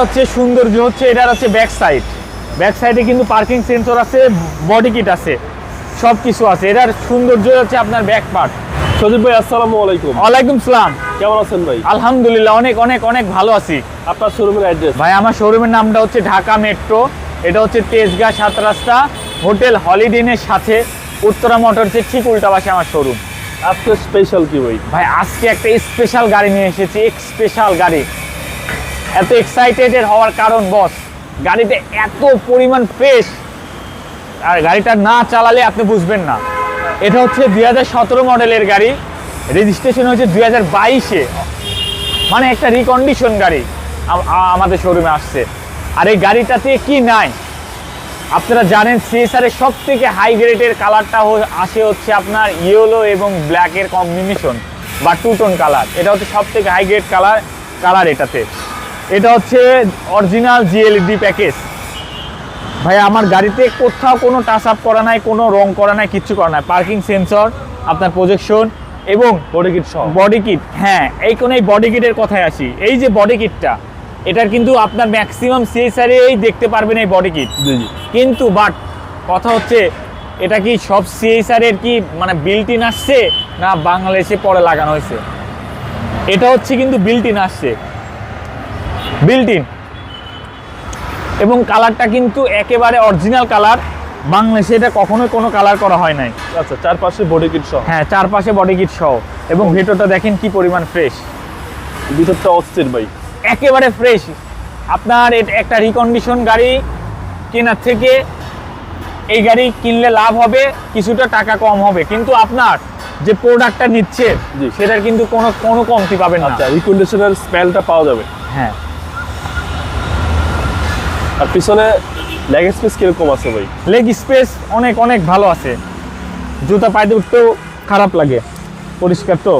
হচ্ছে সৌন্দর্য হচ্ছে এটার হচ্ছে ব্যাক সাইডে কিন্তু পার্কিং সেন্সর আছে, বডি কিট আছে, সব কিছু আছে। এটার সৌন্দর্য হচ্ছে আপনার ব্যাক পার্ট। সজীব ভাই আসসালামু আলাইকুম। ওয়ালাইকুম সালাম। কেমন আছেন ভাই? আলহামদুলিল্লাহ অনেক অনেক অনেক ভালো আছি। আপনার শোরুমের অ্যাড্রেস? ভাই আমার শোরুমের নামটা হচ্ছে ঢাকা মেট্রো, এটা হচ্ছে তেজগাঁ 7 রাস্তা, হোটেল হলিডে ইনের সাথে উত্তরা মোটরসের ঠিক উল্টা পাশে আমার শোরুম। আজকে স্পেশাল কি ভাই? ভাই আজকে একটা স্পেশাল গাড়ি নিয়ে এসেছি, স্পেশাল গাড়ি। এত এক্সাইটেড হওয়ার কারণ বস, গাড়িতে এত পরিমাণ ফ্রেশ, আর গাড়িটা না চালালে আপনি বুঝবেন না। এটা হচ্ছে 2017 মডেলের গাড়ি, রেজিস্ট্রেশন হচ্ছে 2022-এ, মানে একটা রিকন্ডিশন গাড়ি আমাদের শোরুমে আসছে। আর এই গাড়িটাতে কি নাই আপনারা জানেন, সিএসআর এর সব থেকে হাই গ্রেডের কালারটা আসে হচ্ছে আপনার ইয়েলো এবং ব্ল্যাকের কম্বিনেশন বা টু টোন কালার। এটা হচ্ছে সব থেকে হাই গ্রেড কালার এটাতে। এটা হচ্ছে অরিজিনাল জিএলইডি প্যাকেজ। ভাই আমার গাড়িতে কোথাও কোনো টাচ আপ করা নাই, কোনো রং করা নাই, কিচ্ছু করা নাই। পার্কিং সেন্সর, আপনার প্রজেকশন এবং বডি কিট সহ। বডি কিট, হ্যাঁ এই বডি কিটের কথায় আসি। এই যে বডি কিটটা, এটার কিন্তু আপনার ম্যাক্সিমাম সিএসআর এই দেখতে পারবেন এই বডি কিট। কিন্তু বাট কথা হচ্ছে এটা কি সব সিএসআর এর কি মানে বিল্ট ইন আসছে না বাংলাদেশে পরে লাগানো হয়েছে? এটা হচ্ছে কিন্তু বিল্ট ইন আসছে, বিল্ট ইন, এবং কালারটা কিন্তু একেবারে অরিজিনাল কালার। বাংলাদেশে এটা কখনোই কোনো কালার করা হয় নাই। আচ্ছা, চারপাশে বডি কিট সহ। হ্যাঁ, চারপাশে বডি কিট সহ, এবং ভেতরটা দেখেন কি পরিমাণ ফ্রেশ। ভিতরটা অস্থির ভাই, একেবারে ফ্রেশ। আপনার একটা রিকন্ডিশন গাড়ি কেনার থেকে এই গাড়ি কিনলে লাভ হবে, কিছুটা টাকা কম হবে, কিন্তু আপনার যে প্রোডাক্টটা নিচ্ছে সেটার কিন্তু কোনো কমতি পাবেন না। আচ্ছা, রিকন্ডিশনের স্মেলটা পাওয়া যাবে। হ্যাঁ। আর পিছনে লেগ স্পেস কিরকম আছে ভাই? লেগ স্পেস অনেক অনেক ভালো আছে, জুতা পায়ে উঠতেও খারাপ লাগে, পরিষ্কার তো।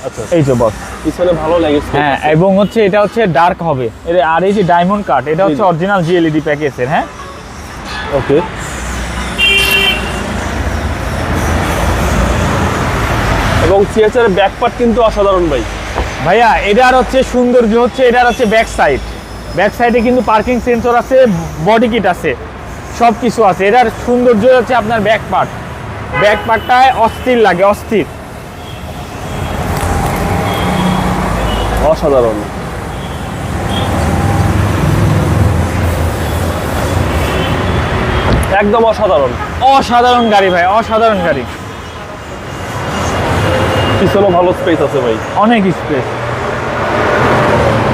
আচ্ছা, এই যে বস পিছনে ভালো লেগ স্পেস। হ্যাঁ, এবং হচ্ছে এটা হচ্ছে ডার্ক হবে। আর এই যে ডায়মন্ড কাট, এটা হচ্ছে অরিজিনাল জিএলইডি প্যাকেজের। হ্যাঁ, ওকে। এবং সিএসআর ব্যাক পার্ট কিন্তু অসাধারণ ভাই। ভাইয়া এটার হচ্ছে সৌন্দর্য হচ্ছে এটার হচ্ছে ব্যাক সাইডে কিন্তু পার্কিং সেন্সর আছে, বডি কিট আছে, সব কিছু আছে। এটার সৌন্দর্য হচ্ছে আপনার ব্যাক পার্টটায় অস্থির লাগে, অস্থির, অসাধারণ। একদম অসাধারণ গাড়ি ভাই, অসাধারণ গাড়ি। পিছনে ভালো স্পেস আছে ভাই, অনেক স্পেস,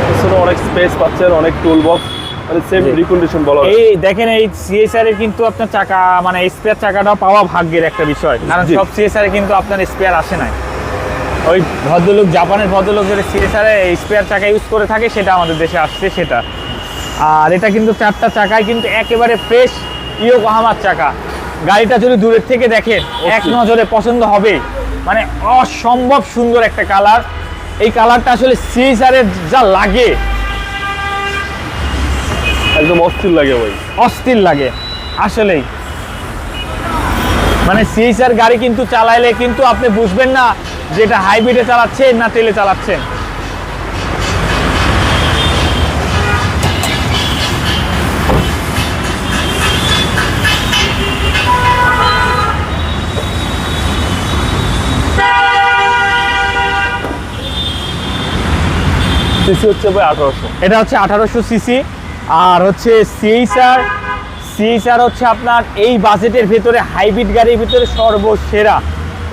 পিছনে অনেক স্পেস পাচ্ছেন, অনেক টুল বক্স, মানে সেম রিকন্ডিশন বলা হয়। এই দেখেন এই সিএসআর এর কিন্তু আপনার চাকা মানে স্পেয়ার চাকাটাও পাওয়া ভাগ্যের একটা বিষয়, কারণ সব সিএসআর এ কিন্তু আপনার স্পেয়ার আসে নাই। ওই ভদ্রলোক, জাপানের ভদ্রলোক যেটা সিএসআর এ স্পেয়ার চাকা ইউজ করে থাকে, সেটা আমাদের দেশে আসছে সেটা। আর এটা কিন্তু চারটা চাকায় কিন্তু একেবারে ফ্রেশ ইয়োকোহামার চাকা। গাড়িটা যদি দূরের থেকে দেখেন এক নজরে পছন্দ হবে, মানে অসম্ভব সুন্দর একটা কালার। এই কালারটা আসলে সিএসআর এর যা লাগে, একদম অস্থির লাগে ভাই, অস্থির লাগে আসলেই। মানে সিএসআর গাড়ি কিন্তু চালাইলে কিন্তু আপনি বুঝবেন না যে এটা হাইব্রিডে চালাচ্ছেন না তেলে চালাচ্ছেন। সিসি হচ্ছে ভাই 1800। এটা হচ্ছে 1800 সিসি। আর হচ্ছে সিএসআর হচ্ছে আপনার এই বাজেটের ভেতরে হাইব্রিড গাড়ির ভিতরে সর্বসেরা।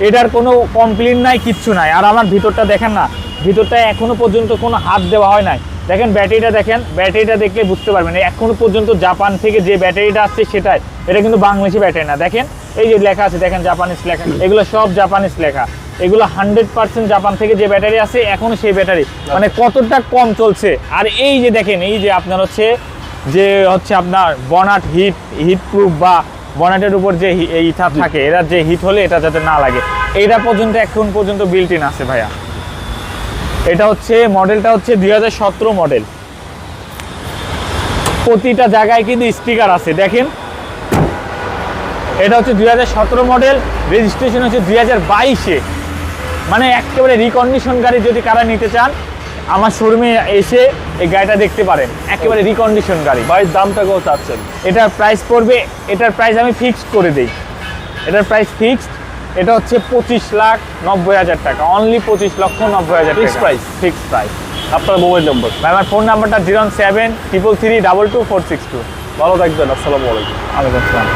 এটার কোনো কমপ্লেন নাই, কিচ্ছু নাই। আর আমার ভিতরটা দেখেন না, ভিতরটা এখনো পর্যন্ত কোনো হাত দেওয়া হয় নাই। দেখেন ব্যাটারিটা, দেখেন ব্যাটারিটা দেখলে বুঝতে পারবেন এখনো পর্যন্ত জাপান থেকে যে ব্যাটারিটা আসছে সেটাই, এটা কিন্তু বাংলাদেশি ব্যাটারি না। দেখেন এই যে লেখা আছে, দেখেন জাপানিজ লেখা, এগুলো সব জাপানিজ লেখা। এগুলো 100% জাপান থেকে যে ব্যাটারি আছে এখনো সেই ব্যাটারি, মানে কতটা কম চলছে। আর এই যে দেখেন, এই যে আপনার হচ্ছে আপনার বনাট হিট প্রুফ বা বনাটের উপর যে ইথা থাকে, এরা যে হিট হলে এটা যাতে না লাগে, এইটা পর্যন্ত এখন পর্যন্ত বিল্ট ইন আছে ভাইয়া। এটা হচ্ছে মডেলটা হচ্ছে 2017 মডেল। প্রতিটা জায়গায় কিন্তু স্টিকার আছে, দেখেন। এটা হচ্ছে 2017 মডেল, রেজিস্ট্রেশন হচ্ছে 2022-এ, মানে একেবারে রিকন্ডিশন গাড়ি যদি কারা নিতে চান আমার শোরুমে এসে এই গাড়িটা দেখতে পারেন, একেবারে রিকন্ডিশন গাড়ি। ভাই দামটা কত চাচ্ছেন? এটার প্রাইস পড়বে, এটার প্রাইস আমি ফিক্সড করে দিই, এটার প্রাইস ফিক্সড। এটা হচ্ছে 25,90,000 টাকা, only 25,90,000 Fixed price? Fixed price. আপনার মোবাইল নম্বর? ভাই আমার ফোন নাম্বারটা 07333322462। ভালো থাকবেন, আসসালামু আলাইকুম। ওয়ালাইকুম আসসালাম।